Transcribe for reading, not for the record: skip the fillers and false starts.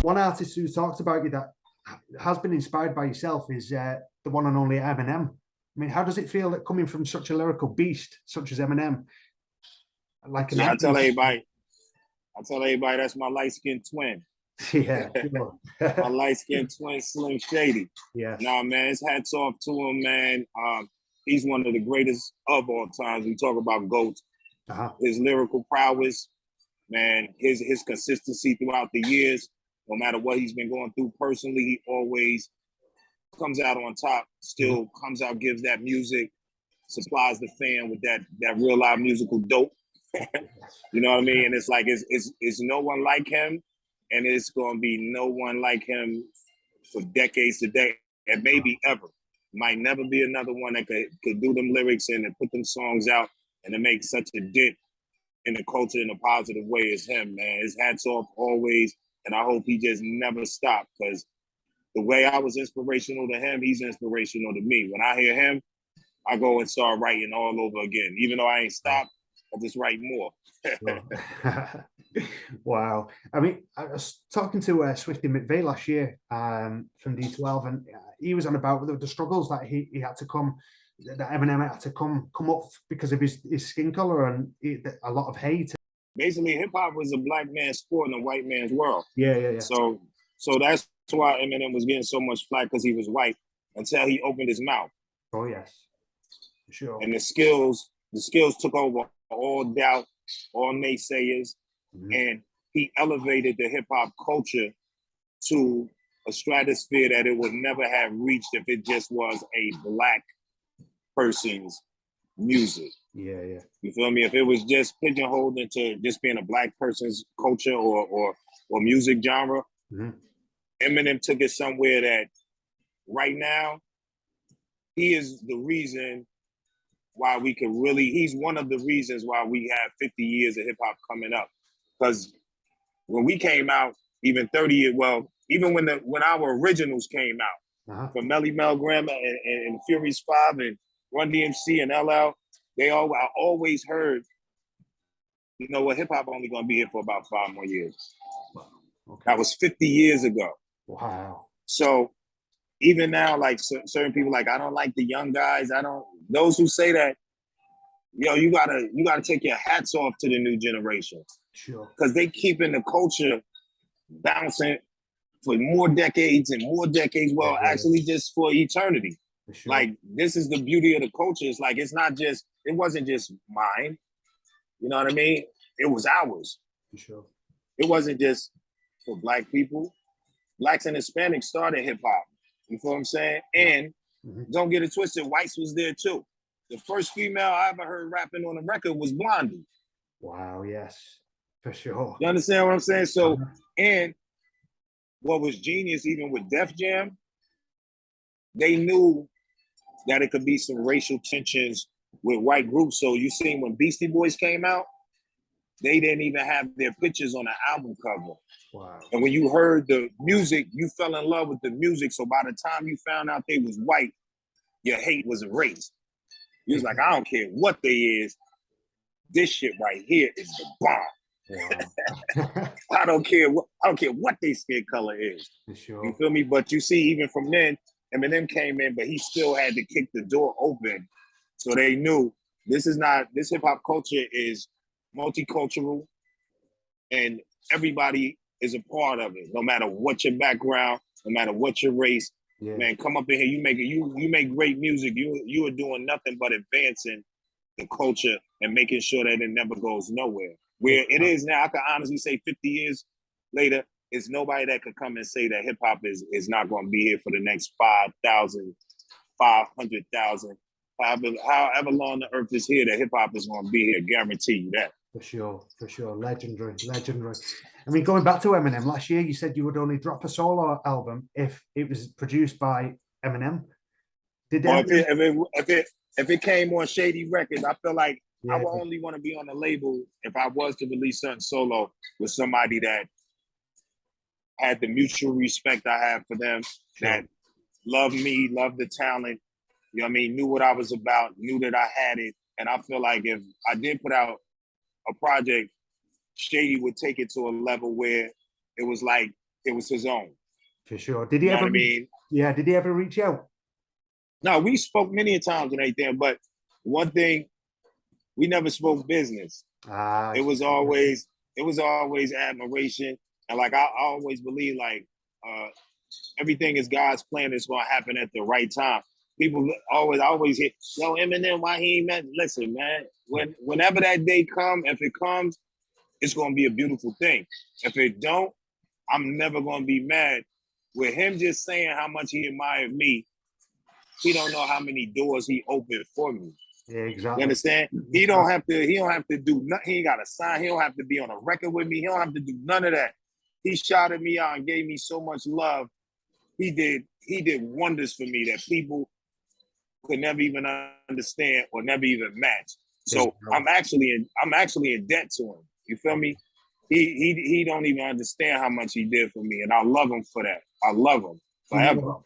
One artist who talks about you that has been inspired by yourself is the one and only Eminem. I mean, how does it feel that coming from such a lyrical beast such as Eminem, like an I tell everybody that's my light-skinned twin. yeah, sure. My light-skinned twin, Slim Shady. Yeah. Nah, man, it's hats off to him, man. He's one of the greatest of all times. We talk about GOATs. His lyrical prowess, man, his consistency throughout the years, no matter what he's been going through personally, he always comes out on top, still comes out, gives that music, supplies the fan with that real live musical dope. You know what I mean? And it's like it's no one like him, and it's gonna be no one like him for decades today, and maybe ever. Might never be another one that could do them lyrics and put them songs out and to make such a dent in the culture in a positive way as him, man. His hats off always, and I hope he just never stopped, because the way I was inspirational to him, he's inspirational to me. When I hear him, I go and start writing all over again. Even though I ain't stopped, I just write more. Wow. I mean, I was talking to Swifty McVeigh last year from D12, and he was on about the struggles that he had to come, that Eminem had to come up because of his skin color and a lot of hate. Basically, hip hop was a black man's sport in a white man's world. Yeah. So that's why Eminem was getting so much flack, because he was white, until he opened his mouth. Oh yes, sure. And the skills took over all doubt, all naysayers, and he elevated the hip hop culture to a stratosphere that it would never have reached if it just was a black person's music. Yeah. You feel me? If it was just pigeonholed into just being a black person's culture or music genre, Eminem took it somewhere that right now he is the reason why we could really, he's one of the reasons why we have 50 years of hip hop coming up. Because when we came out, even 30 years, well, even when our originals came out, from Melly Mel Graham and Furious 5 and Run DMC and LL, I always heard, you know what, hip hop only gonna be here for about 5 more years. Okay. That was 50 years ago. Wow. So even now, like certain people, like, I don't like the young guys. Those who say that, you gotta take your hats off to the new generation. Sure. Because they keeping the culture bouncing for more decades and more decades. Well, actually just for eternity. For sure. Like, this is the beauty of the culture. It's like, it wasn't just mine. You know what I mean? It was ours. For sure. It wasn't just for black people. Blacks and Hispanics started hip hop. You feel what I'm saying? And don't get it twisted, whites was there too. The first female I ever heard rapping on a record was Blondie. Wow, yes, for sure. You understand what I'm saying? So, and what was genius, even with Def Jam, they knew that it could be some racial tensions with white groups. So you seen when Beastie Boys came out, they didn't even have their pictures on the album cover. Wow. And when you heard the music, you fell in love with the music. So by the time you found out they was white, your hate was erased. You was like, I don't care what they is. This shit right here is the bomb. Wow. I don't care what their skin color is. For sure. You feel me? But you see, even from then, Eminem came in, but he still had to kick the door open. So they knew this hip hop culture is multicultural, and everybody is a part of it, no matter what your background, no matter what your race. Yeah. Man, come up in here. You make great music. You are doing nothing but advancing the culture and making sure that it never goes nowhere. Where it is now, I can honestly say 50 years later, it's nobody that could come and say that hip hop is not going to be here for the next 5,000, 500,000, however long the earth is here, that hip hop is going to be here. Guarantee you that. For sure. Legendary. I mean, going back to Eminem, last year you said you would only drop a solo album if it was produced by Eminem. If it came on Shady Records, I feel like I would only want to be on the label if I was to release something solo with somebody that had the mutual respect I have for them, that loved me, loved the talent, you know what I mean, knew what I was about, knew that I had it. And I feel like if I did put out a project Shady would take it to a level where it was like it was his own. For sure. Did he ever? Yeah. Did he ever reach out? No, we spoke many times and everything, but one thing, we never spoke business. It was always admiration, and like I always believe, like everything is God's plan. It's going to happen at the right time. People always hear, yo, Eminem, why he ain't met? Listen, man, whenever that day comes, if it comes, it's going to be a beautiful thing. If it don't, I'm never going to be mad. With him just saying how much he admired me, he don't know how many doors he opened for me. Yeah, exactly. You understand? He don't have to do nothing. He ain't got to sign. He don't have to be on a record with me. He don't have to do none of that. He shouted me out and gave me so much love. He did wonders for me that people could never even understand or never even match. So I'm actually in debt to him. You feel me? He don't even understand how much he did for me, and I love him for that. I love him forever.